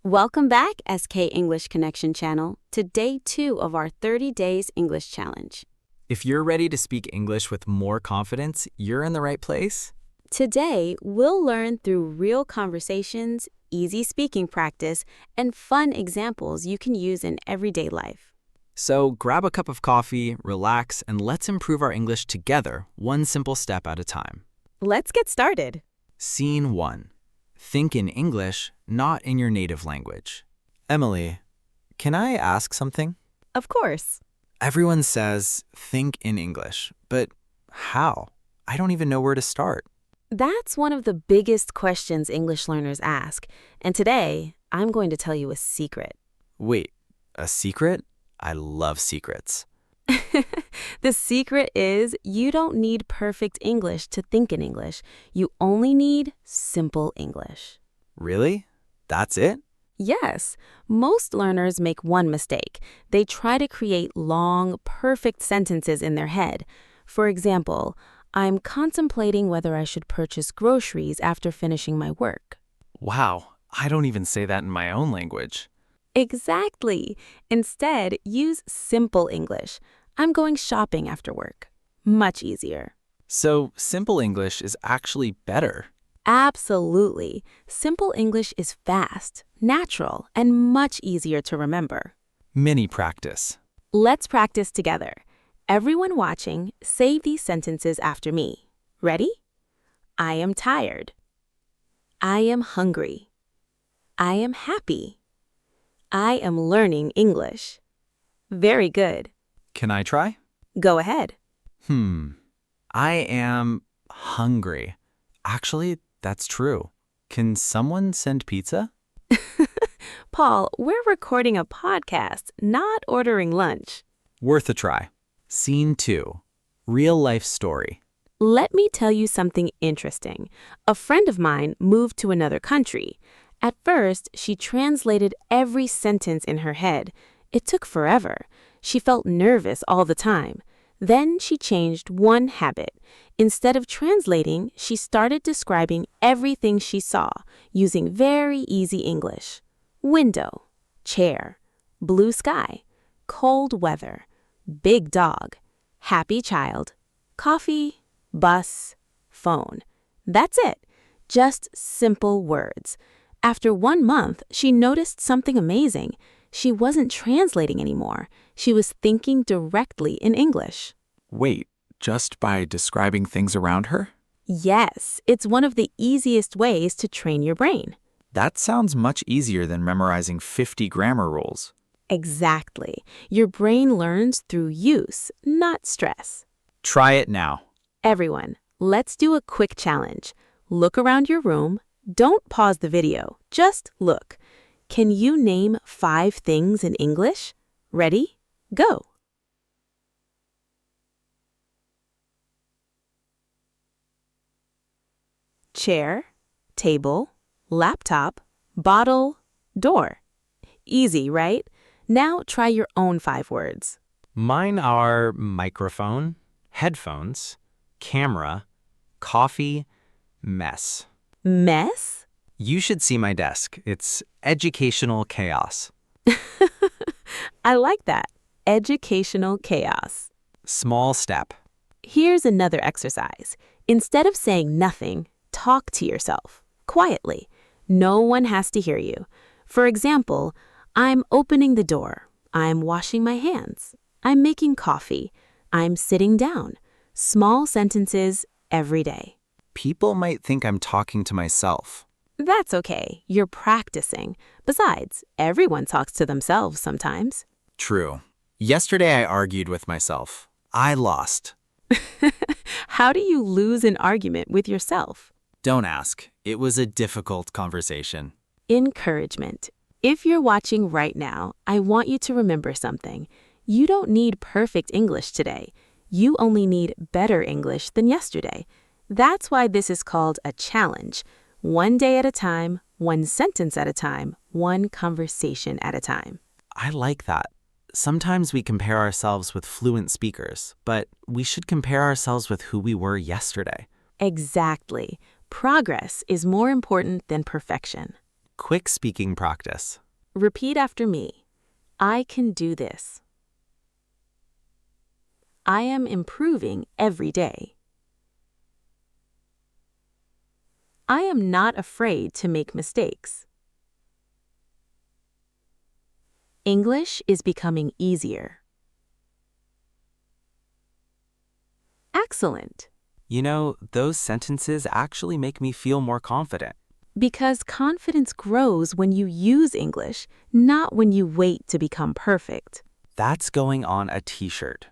Welcome back, SK English Connection channel, to day 2 of our 30 Days English Challenge. If you're ready to speak English with more confidence, you're in the right place. Today, we'll learn through real conversations, easy speaking practice, and fun examples you can use in everyday life. So grab a cup of coffee, relax, and let's improve our English together, one simple step at a time. Let's get started. Scene 1. Think in English, not in your native language. Emily, can I ask something? Of course. Everyone says, think in English, but how? I don't even know where to start. That's one of the biggest questions English learners ask, and today, I'm going to tell you a secret. Wait, a secret? I love secrets. The secret is you don't need perfect English to think in English. You only need simple English. Really? That's it? Yes, most learners make one mistake. They try to create long, perfect sentences in their head. For example, I'm contemplating whether I should purchase groceries after finishing my work. Wow, I don't even say that in my own language. Exactly. Instead, use simple English. I'm going shopping after work. Much easier. So simple English is actually better. Absolutely. Simple English is fast, natural, and much easier to remember. Mini practice. Let's practice together. Everyone watching, say these sentences after me. Ready? I am tired. I am hungry. I am happy. I am learning English. Very good. Can I try? Go ahead. I am hungry. Actually, that's true. Can someone send pizza? Paul, we're recording a podcast, not ordering lunch. Worth a try. Scene 2. Real life story. Let me tell you something interesting. A friend of mine moved to another country. At first, she translated every sentence in her head. It took forever. She felt nervous all the time. Then she changed one habit. Instead of translating, she started describing everything she saw using very easy English. Window, chair, blue sky, cold weather, big dog, happy child, coffee, bus, phone. That's it. Just simple words. After 1 month, she noticed something amazing. She wasn't translating anymore. She was thinking directly in English. Wait, just by describing things around her? Yes, it's one of the easiest ways to train your brain. That sounds much easier than memorizing 50 grammar rules. Exactly. Your brain learns through use, not stress. Try it now. Everyone, let's do a quick challenge. Look around your room. Don't pause the video. Just look. Can you name 5 things in English? Ready? Go. Chair, table, laptop, bottle, door. Easy, right? Now try your own 5 words. Mine are microphone, headphones, camera, coffee, mess. Mess? You should see my desk. It's educational chaos. I like that. Educational chaos. Small step. Here's another exercise. Instead of saying nothing, talk to yourself, quietly. No one has to hear you. For example, I'm opening the door. I'm washing my hands. I'm making coffee. I'm sitting down. Small sentences every day. People might think I'm talking to myself. That's okay. You're practicing. Besides, everyone talks to themselves sometimes. True. Yesterday I argued with myself. I lost. How do you lose an argument with yourself? Don't ask. It was a difficult conversation. Encouragement. If you're watching right now, I want you to remember something. You don't need perfect English today. You only need better English than yesterday. That's why this is called a challenge. 1 day at a time, 1 sentence at a time, 1 conversation at a time. I like that. Sometimes we compare ourselves with fluent speakers, but we should compare ourselves with who we were yesterday. Exactly. Progress is more important than perfection. Quick speaking practice. Repeat after me. I can do this. I am improving every day. I am not afraid to make mistakes. English is becoming easier. Excellent. You know, those sentences actually make me feel more confident. Because confidence grows when you use English, not when you wait to become perfect. That's going on a t-shirt.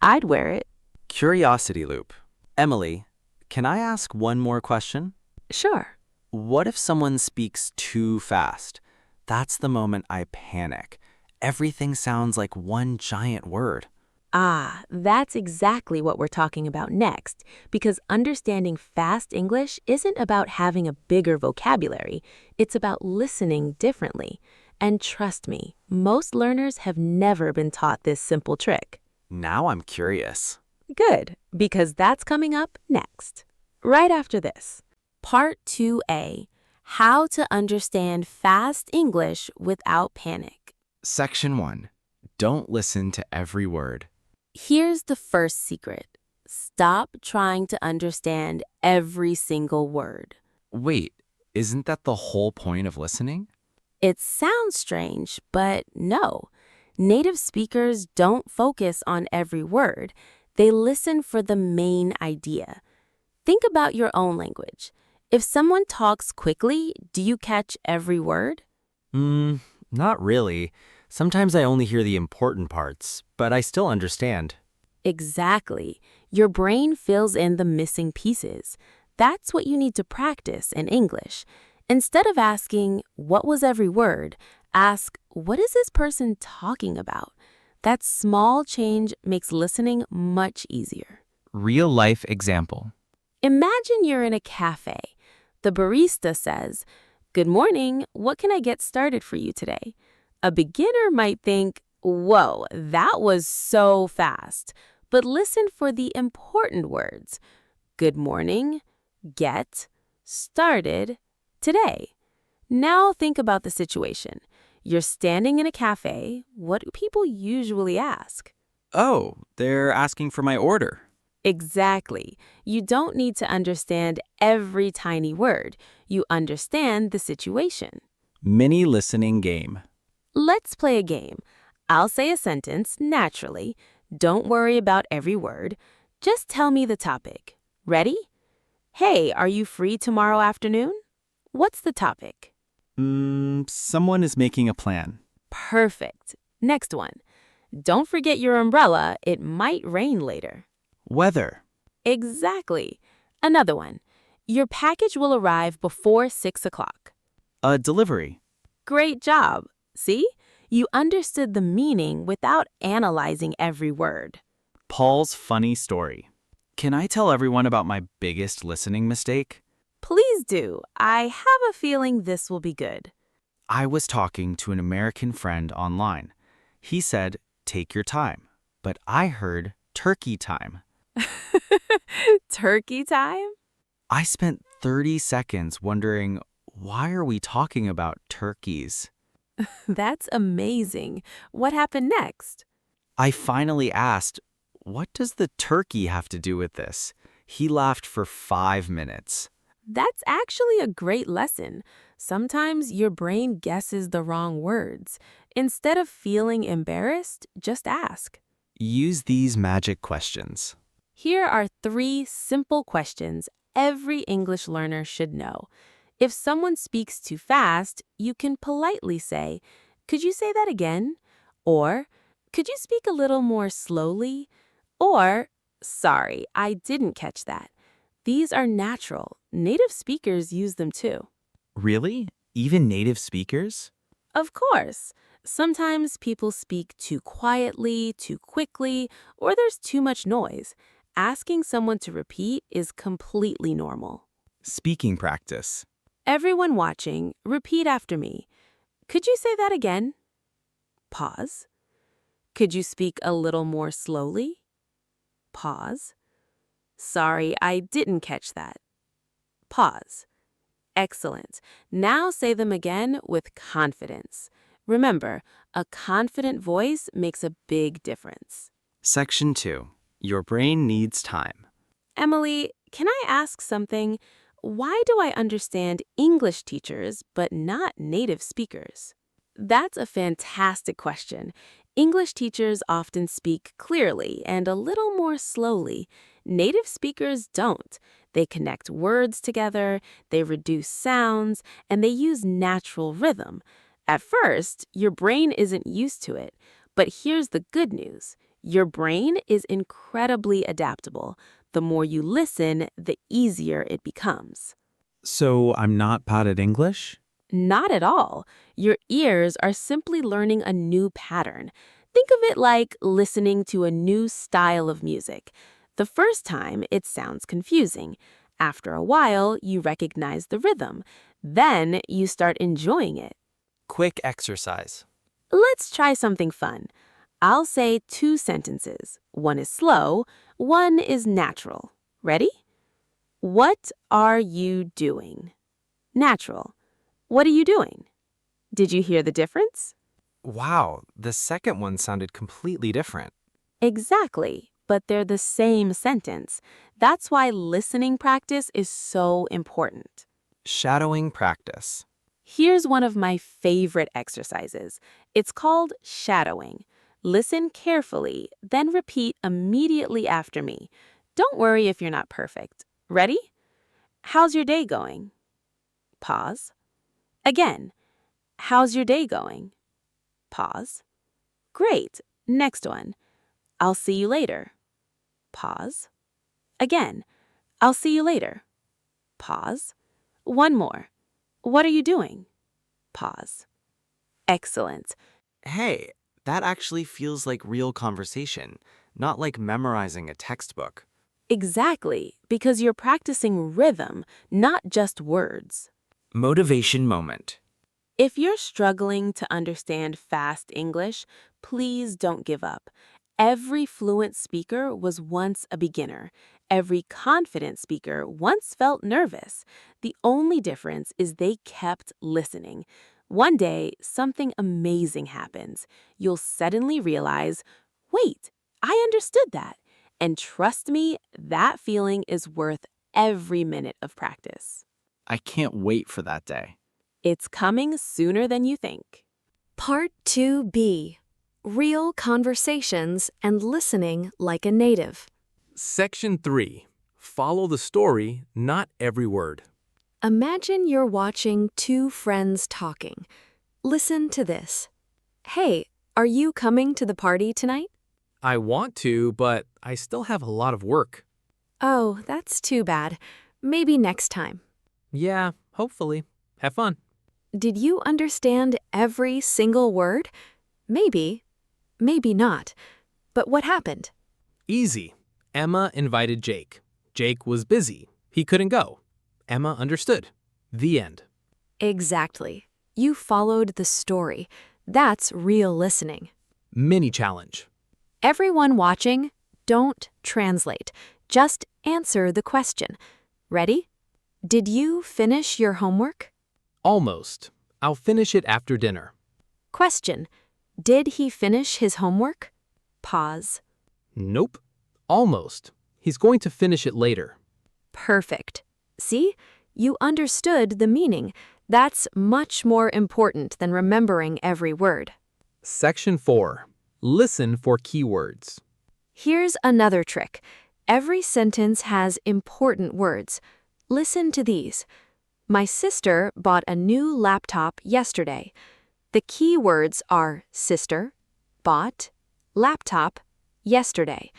I'd wear it. Curiosity loop. Emily, can I ask one more question? Sure. What if someone speaks too fast? That's the moment I panic. Everything sounds like one giant word. Ah, that's exactly what we're talking about next, because understanding fast English isn't about having a bigger vocabulary, it's about listening differently. And trust me, most learners have never been taught this simple trick. Now I'm curious. Good, because that's coming up next. Right after this. Part 2A, How to Understand Fast English Without Panic. Section 1. Don't listen to every word. Here's the first secret. Stop trying to understand every single word. Wait, isn't that the whole point of listening? It sounds strange, but no. Native speakers don't focus on every word. They listen for the main idea. Think about your own language. If someone talks quickly, do you catch every word? Not really. Sometimes I only hear the important parts, but I still understand. Exactly. Your brain fills in the missing pieces. That's what you need to practice in English. Instead of asking, what was every word, ask, what is this person talking about? That small change makes listening much easier. Real-life example. Imagine you're in a cafe. The barista says, "Good morning, what can I get started for you today?" A beginner might think, "Whoa, that was so fast." But listen for the important words. Good morning, get, started, today. Now think about the situation. You're standing in a cafe. What do people usually ask? Oh, they're asking for my order. Exactly. You don't need to understand every tiny word. You understand the situation. Mini listening game. Let's play a game. I'll say a sentence naturally. Don't worry about every word. Just tell me the topic. Ready? Hey, are you free tomorrow afternoon? What's the topic? Someone is making a plan. Perfect. Next one. Don't forget your umbrella. It might rain later. Weather. Exactly. Another one. Your package will arrive before 6 o'clock. A delivery. Great job. See? You understood the meaning without analyzing every word. Paul's funny story. Can I tell everyone about my biggest listening mistake? Please do. I have a feeling this will be good. I was talking to an American friend online. He said, take your time. But I heard turkey time. Turkey time? I spent 30 seconds wondering, why are we talking about turkeys? That's amazing. What happened next? I finally asked, what does the turkey have to do with this? He laughed for 5 minutes. That's actually a great lesson. Sometimes your brain guesses the wrong words. Instead of feeling embarrassed, just ask. Use these magic questions. Here are 3 simple questions every English learner should know. If someone speaks too fast, you can politely say, "Could you say that again?" Or, "Could you speak a little more slowly?" Or, "Sorry, I didn't catch that." These are natural. Native speakers use them too. Really? Even native speakers? Of course. Sometimes people speak too quietly, too quickly, or there's too much noise. Asking someone to repeat is completely normal. Speaking practice. Everyone watching, repeat after me. Could you say that again? Pause. Could you speak a little more slowly? Pause. Sorry, I didn't catch that. Pause. Excellent. Now say them again with confidence. Remember, a confident voice makes a big difference. Section 2. Your brain needs time. Emily, can I ask something? Why do I understand English teachers but not native speakers? That's a fantastic question. English teachers often speak clearly and a little more slowly. Native speakers don't. They connect words together, they reduce sounds, and they use natural rhythm. At first, your brain isn't used to it. But here's the good news. Your brain is incredibly adaptable. The more you listen, the easier it becomes. So I'm not bad at English? Not at all. Your ears are simply learning a new pattern. Think of it like listening to a new style of music. The first time, it sounds confusing. After a while, you recognize the rhythm. Then you start enjoying it. Quick exercise. Let's try something fun. I'll say 2 sentences. One is slow, one is natural. Ready? What are you doing? Natural. What are you doing? Did you hear the difference? Wow, the second one sounded completely different. Exactly, but they're the same sentence. That's why listening practice is so important. Shadowing practice. Here's one of my favorite exercises. It's called shadowing. Listen carefully, then repeat immediately after me. Don't worry if you're not perfect. Ready? How's your day going? Pause. Again. How's your day going? Pause. Great. Next one. I'll see you later. Pause. Again. I'll see you later. Pause. One more. What are you doing? Pause. Excellent. Hey, that actually feels like real conversation, not like memorizing a textbook. Exactly, because you're practicing rhythm, not just words. Motivation moment. If you're struggling to understand fast English, please don't give up. Every fluent speaker was once a beginner. Every confident speaker once felt nervous. The only difference is they kept listening. One day, something amazing happens. You'll suddenly realize, wait, I understood that. And trust me, that feeling is worth every minute of practice. I can't wait for that day. It's coming sooner than you think. Part 2B. Real conversations and listening like a native. Section 3. Follow the story, not every word. Imagine you're watching 2 friends talking. Listen to this. Hey, are you coming to the party tonight? I want to, but I still have a lot of work. Oh, that's too bad. Maybe next time. Yeah, hopefully. Have fun. Did you understand every single word? Maybe. Maybe not. But what happened? Easy. Emma invited Jake. Jake was busy. He couldn't go. Emma understood. The end. Exactly. You followed the story. That's real listening. Mini challenge. Everyone watching, don't translate. Just answer the question. Ready? Did you finish your homework? Almost. I'll finish it after dinner. Question. Did he finish his homework? Pause. Nope. Almost. He's going to finish it later. Perfect. See? You understood the meaning. That's much more important than remembering every word. Section 4. Listen for keywords. Here's another trick. Every sentence has important words. Listen to these. My sister bought a new laptop yesterday. The key words are sister, bought, laptop, yesterday.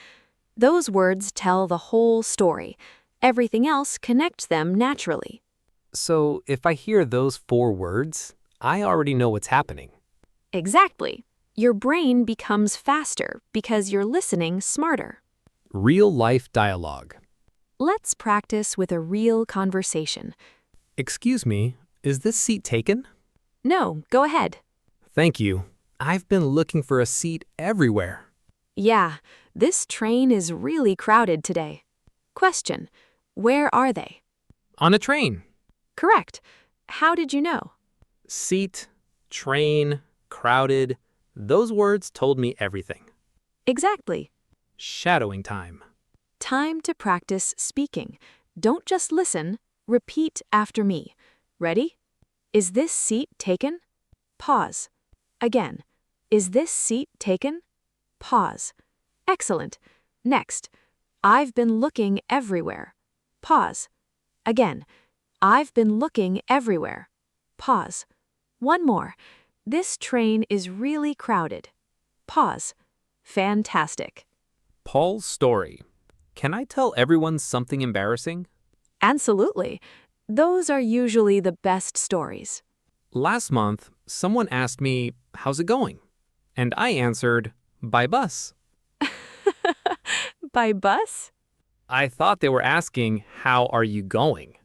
Those words tell the whole story. Everything else connects them naturally. So if I hear those 4 words, I already know what's happening. Exactly. Your brain becomes faster because you're listening smarter. Real-life dialogue. Let's practice with a real conversation. Excuse me, is this seat taken? No, go ahead. Thank you. I've been looking for a seat everywhere. Yeah, this train is really crowded today. Question. Where are they? On a train. Correct. How did you know? Seat, train, crowded. Those words told me everything. Exactly. Shadowing time. Time to practice speaking. Don't just listen, repeat after me. Ready? Is this seat taken? Pause. Again. Is this seat taken? Pause. Excellent. Next. I've been looking everywhere. Pause. Again. I've been looking everywhere. Pause. One more. This train is really crowded. Pause. Fantastic. Paul's story. Can I tell everyone something embarrassing? Absolutely. Those are usually the best stories. Last month, someone asked me, "How's it going?" And I answered, "By bus." By bus? I thought they were asking, "How are you going?"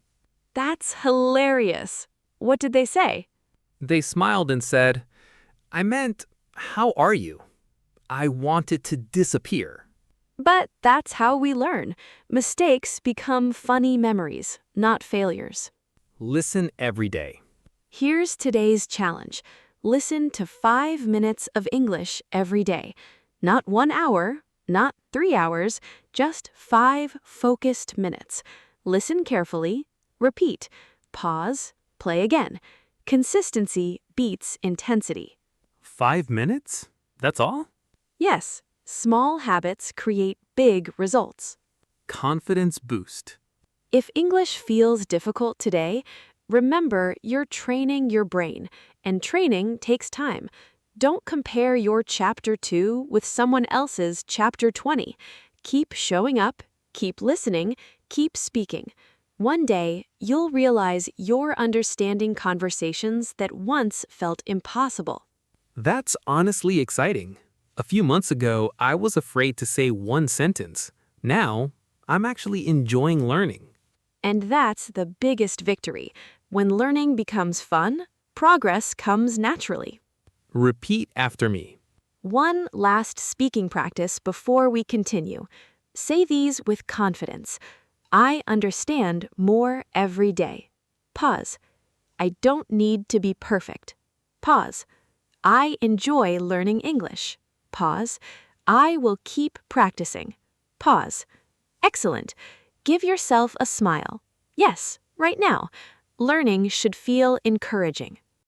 That's hilarious. What did they say? They smiled and said, "I meant, how are you?" I wanted to disappear. But that's how we learn. Mistakes become funny memories, not failures. Listen every day. Here's today's challenge. Listen to 5 minutes of English every day. Not 1 hour, not 3 hours, just 5 focused minutes. Listen carefully, repeat, pause, play again. Consistency beats intensity. 5 minutes? That's all? Yes, small habits create big results. Confidence boost. If English feels difficult today, remember you're training your brain, and training takes time. Don't compare your Chapter 2 with someone else's Chapter 20. Keep showing up, keep listening, keep speaking. One day, you'll realize you're understanding conversations that once felt impossible. That's honestly exciting. A few months ago, I was afraid to say one sentence. Now, I'm actually enjoying learning. And that's the biggest victory. When learning becomes fun, progress comes naturally. Repeat after me. One last speaking practice before we continue. Say these with confidence. I understand more every day. Pause. I don't need to be perfect. Pause. I enjoy learning English. Pause. I will keep practicing. Pause. Excellent. Give yourself a smile. Yes, right now. Learning should feel encouraging.